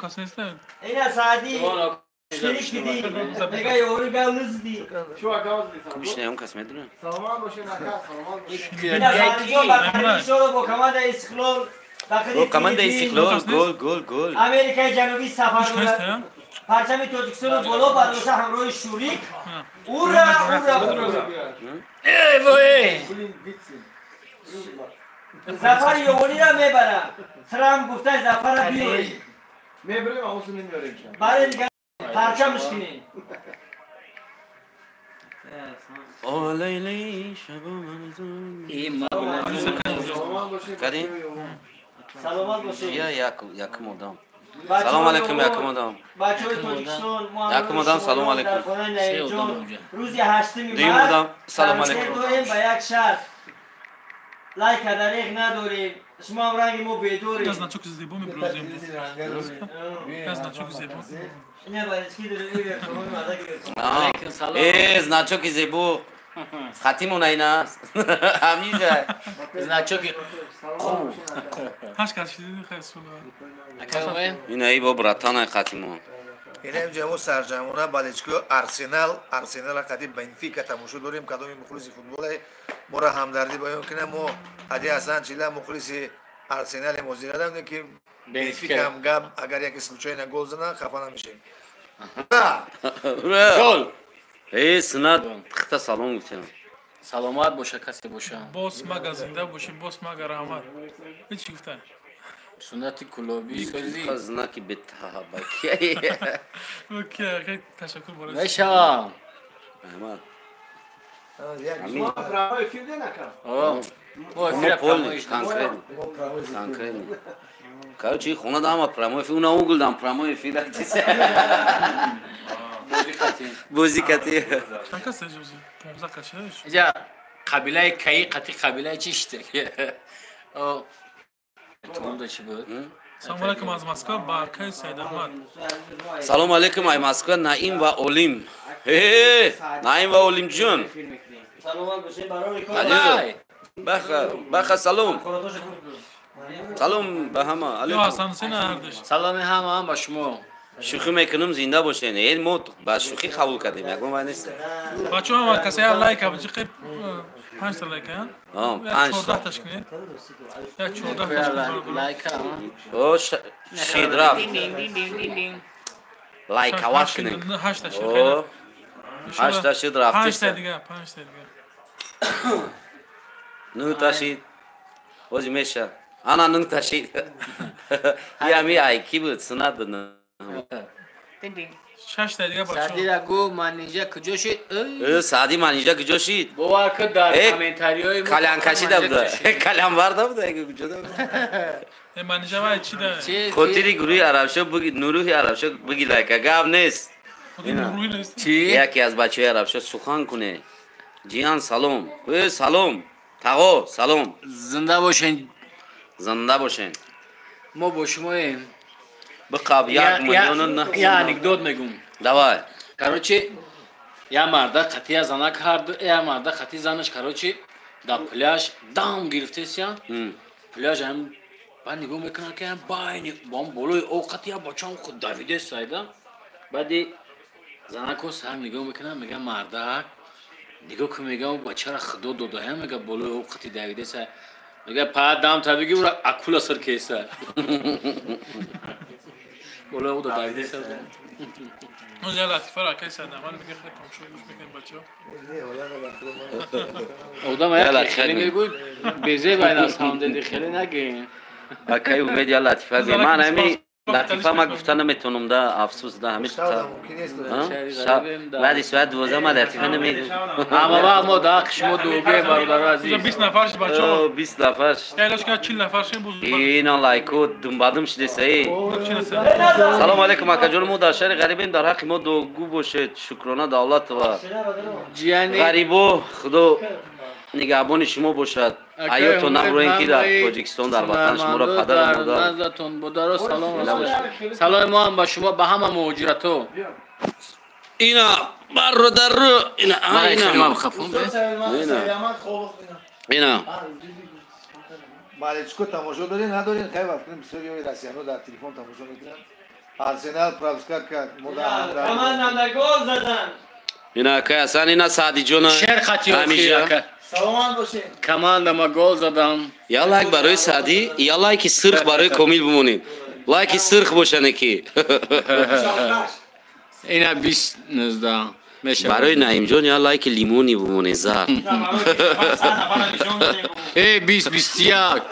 کسی نیست نه اینا سعدی شریک دی میگه یوری گاوز دی شو گاوز دی کمش نیام کس میدونه سلام باشه نکا سلام باشه اینا سعدی جو با شروع با کماند استقلال او کمانده استقلال گل امریکای جنوبی سفر دارد پرچم تاجیکستان رو بالا برداشته همراه شوریک اورا ای وای زفر یوانی را میبرم ترامپ گفته زفر را بیاری میبریم اما سو نمیاریم برای دیگه پرچمش کنیم او لیلی شبا منزون این ما کدیم سلامت باشید یا یک مدام سلام علیکم یک مدام بچه های تاجیکستان یک مدام سلام علیکم روزی 8 دوی مدام سلام علیکم داریم به یک شرط لایک دریغ نداریم شما هم رنگ ما بیدوریم از نچوک زیبا میبروزیم از نچوک زیبا نه باید اسکی داریم ای značoky زیبو خطیمون اینا همیشه značoky هاش کشیدی خیلی سولا این ای با براتان خطیمون اینه اینجا سرجمونه بالچکو ارسنال قدیم بنفیکا تماشا داریم کدوم مخلص فوتبال ما را همدردی بیان کنه ما هدی حسن چیلا مخلص ارسنال موزی نداریم که بنفیکا هم گم اگر یک случайно گل زنه خفه نمیشیم گل ای سنت خطا سلام گفتم سلامت باشه کسی باشه باس مگا زنده باشیم باس مگا رحمت هیچ گفتن سنتی کلابی سازی خزنا کی بتابکی اوکی خیلی تشکر برای بشم احمد ما برای فیلم نکن او ما پول конкретно короче خونه دام прямой эфир уна угол дам прямой эфир بوزی کتی چند کس اجازه 15 کشش اینجا قبیله کی قطی قبیله چیشته او تو چی بود سلام علیکم از مسکو برکای سید احمد سلام علیکم ای مسکو نعیم و اولیم نعیم و اولیم جون سلامت باشید برای بخ سلام سلام به همه یا علیکم حسن حسین اردش سلام همه با شما شوخی میکنم زنده باشین این ما با شوخی قبول کردیم یک بار نیست بچه هم کسی ها لایک هم چی قیب 5 تا لایک ها 5 تا 14 تاش کنید یا 14 تاش لایک او شید رفت لایک هواش کنید 8 تاش او 8 تا شید رفت 5 تا دیگه 5 تا دیگه 9 تا شید وزی میشه انا 9 تا شید یا می ای کی بود سنت بدن 6 تا دیگه سعدی بچه را گو من اینجا کجا شد سعدی من اینجا کجا شید باور که در کامنتاری های کلان کشیده بوده کلان برده بوده اگه کجا بوده من اینجا باید چی ده خاطری گروه عربشا بگی نوروی عربشا بگی لایک گاب نیست روی نیست چی؟ یکی از بچه عربشا سخن کنه جیان سلام سلام تاغو سلام زنده باشین زنده باشین ما با شما بقاب یک میلیون نه یا انکدوت میگم давай короче я مرده خطی از زنه کرد یا مرده خطی زنش короче در پلاژ دام گرفتیسیا پلاژ هم بعد نگاه میکنن که هم با هم بالای اوقات یا بچه هم خود دویده سایده بعدی زنه که سر نگاه میکنن میگه مرده نگاه که میگه بچه را خدا داده هم میگه بالای اوقاتی دویده سایده میگه پا دام تا بگی برا اکولا سر کیسه بالای او دویده سایده اونجا لطیفه را که سید احمد میگه خیلی کمشو گوش میکنیم بچه ها اودم یا خیلی میگوی بیزه باید از هم دیدی خیلی نگی اوکی امید یا لطیفه دی من همی لطیفه ما گفتن نمیتونم ده افسوس ده همیشه بعد ساعت 12 ما لطیفه نمیگم اما وقت ما داخل شما دوگه برادر عزیز 20 نفرش بچه ها 20 نفرش ایلاش که 40 نفرش این بزرگ اینا لایکو دنبادم شده سعی سلام علیکم اکا جون ما در شهر غریبیم در حق ما دوگو باشید شکرانه دولت و غریبو خدا نگهبان شما باشد حیاتون نبروین که در تاجیکستان در وطن شما را پدر و مادر نزدتون بودار و سلام ما هم با شما به همه مهاجرتو اینا برادر رو اینا اینا بالچکو تماشا دارین ندارین خیلی وقت بسیاری رسیانو در تلفن تماشا میکنن арсенал пропускать как Команда gol زدن. اینا که اصلا اینا سعدی جون شهر خطی همیشه سلامت باشین. کماندا ما گل زدم. یا لایک برای سعدی یا لایک سرخ برای کمیل بمونید. لایک سرخ باشن کی اینا 20 19 میشه. برای نعیم جون یا لایک لیمونی بمونه زار. ای 20 21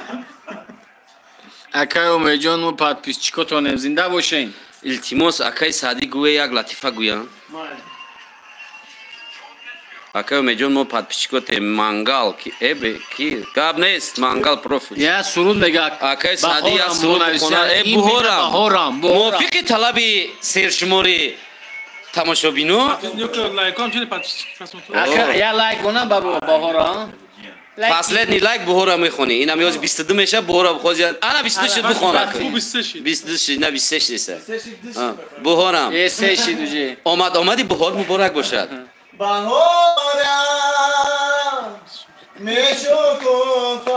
اکای امید جان مو подписчико тонем زنده باشین. التماس اکای سعدی گوه یک لطیفه گویان. اکای امید جون مو подписчико ته مانگال کی کاب نیست مانگال پروفیل. یا سرود بگه اکای سعدی یا سرود بخونه. ای بهارم موافق طلبی سرشماری تماشابینو. یا لایک کنه بابا بهارم. فاصله نی لایک بهارم میخونی. این هم یوز 22 میشه بهارم خودی. انا 22 شد بخونه. 22 شد نه 26 نیست. بهارم. ای سه شی دوجی. آمدی بهار مبارک باشد. بهارم میشکوفم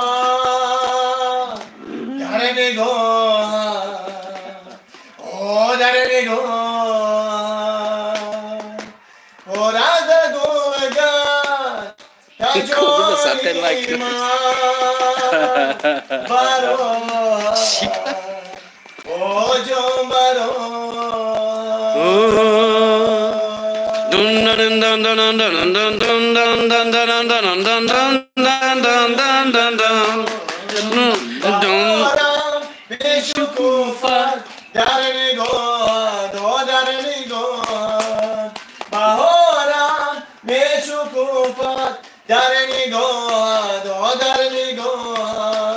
در نگاه او در نگاه پر از گلگشت تجاری من برو او جان برو بهارم بشکوفت در نگاه در نگاه بهارم بشکوفت در نگاه در نگاه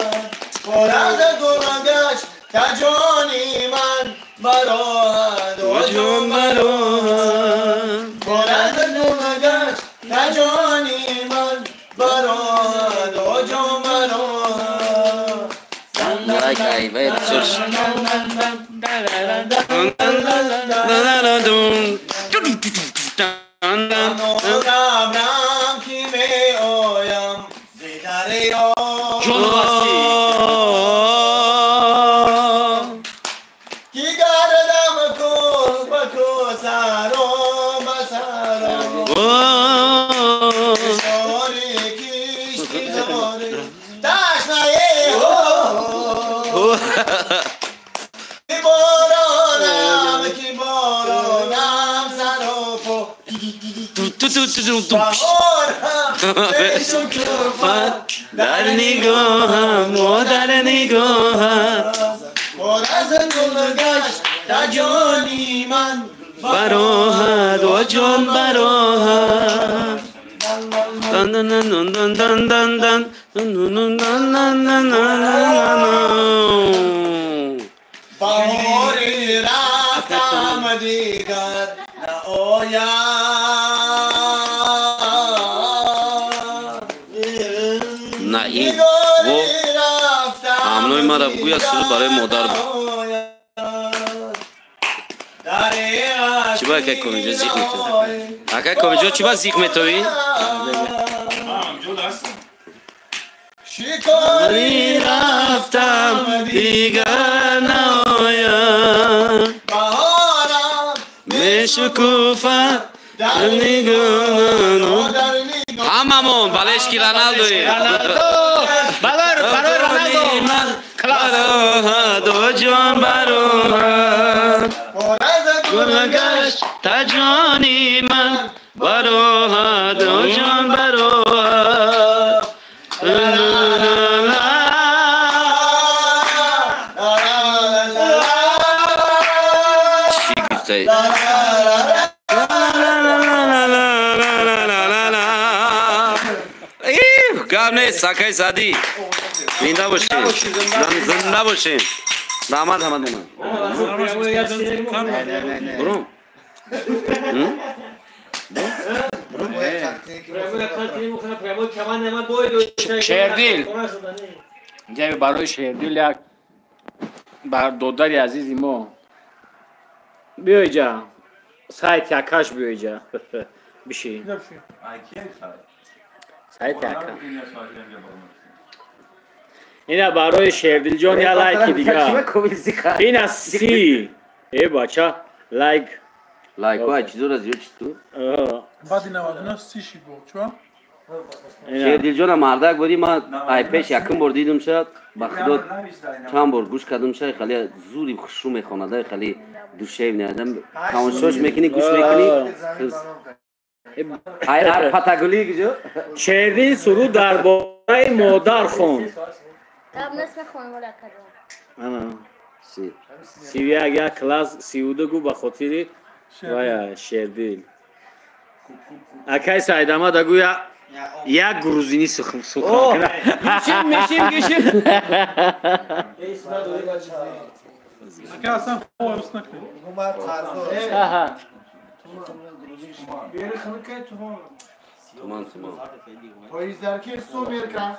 پر از گلگشت تجانی من برآمد و جان برآمد پر از گلگشت تجانی من برآمد و جان برآمد لایک ای وید سرش. رام کی می آیم زیداریا جون واسی. کی گردم کل بکو سارو بسارو شوری کیشتی زمانی تشنایی کی بارانم سروپو بهارم بشکوفت در نگاهم و در نگاهم پر از گلگشت تجانی من براهد و جان براهد. دن دن دن دن دن دن دن دن دن دن دن. بهاری رفتم دیگر نآیم نعیم و امنوی ما را بگوی از سرود برای مادر چی باید که کمیجا زیخ میتوی؟ اکه کمیجا چی باید زیخ میتوی؟ شکاری رفتم دیگر نایم بهارم میشکوفت در نگاهم. هممون بلش کی رونالدوی برای رونالدو براهد و جان براهد گلگشت تجانی من براهد و جان براهد. چی گفته؟ کام نیست ساکای سادی زنده باشین زنده باشین داماد همه دومان برو شهردیل جای برای شهردیل یک بر دوداری عزیزی ما بیای جا سایت یکاش بیای جا بشی سایت یکاش اینا برای شهردیل جان یا لایکی دیگه این از سی ای بچه لایک Like های چیزور از یو چیتو بعد این نوادنا سیشی بود چون شیر دیل جانا مردک بودی ما ای پیش یکم بار دیدم شد با خدا چند بار گوش کردم شد خیلی زوری خوشو میخونه ده خیلی دوشه بینه آدم تماشاش میکنی گوش میکنی هر پتاگولی گجو شیردین سرود درباره مادر خون قبل نسل خانواده کردم انا سی سیوی اگر کلاس سیوده گو بخاطری وای شیردین اکای سایداما دگو یا یک گروزینی سخن کنه گشیم که اصلا خوارس نکنی حکومت قرضدار تومان پاییزدرکی سو میرکن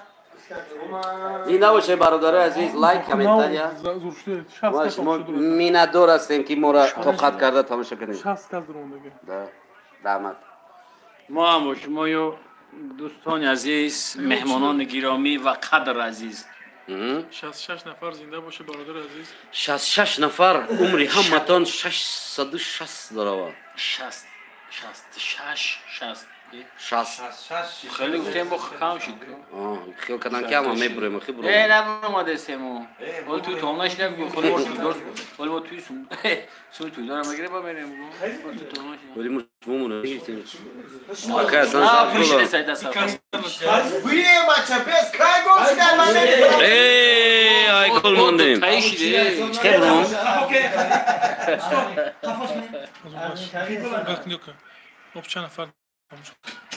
این نباشه برادر عزیز لایک کامنتار یا زور شده ما 60 شما تا مینادور هستیم که ما را توقعت کرده تماشا کنیم 60 تا درونده رحمت ما هم شما یو دوستان عزیز مهمانان گرامی و قدر عزیز 66 نفر زنده باشه برادر عزیز 66 نفر عمری همتان 660 داره 60 خیلی گفتیم با خام شد خیلی کدام که ما میبریم خیلی برو نه ما دستمو ول توی تومنش نگو خود ورد ول ما توی سون توی دارم مگه با میریم ول توی تومنش ولی مشمومونه آخه اصلا زب پولیش کلا نسایت دست بوی بچه پیس کای گل شدن من ای آی کل موندیم تایشی ده خیلی برون Bak yok. Hop çana falan.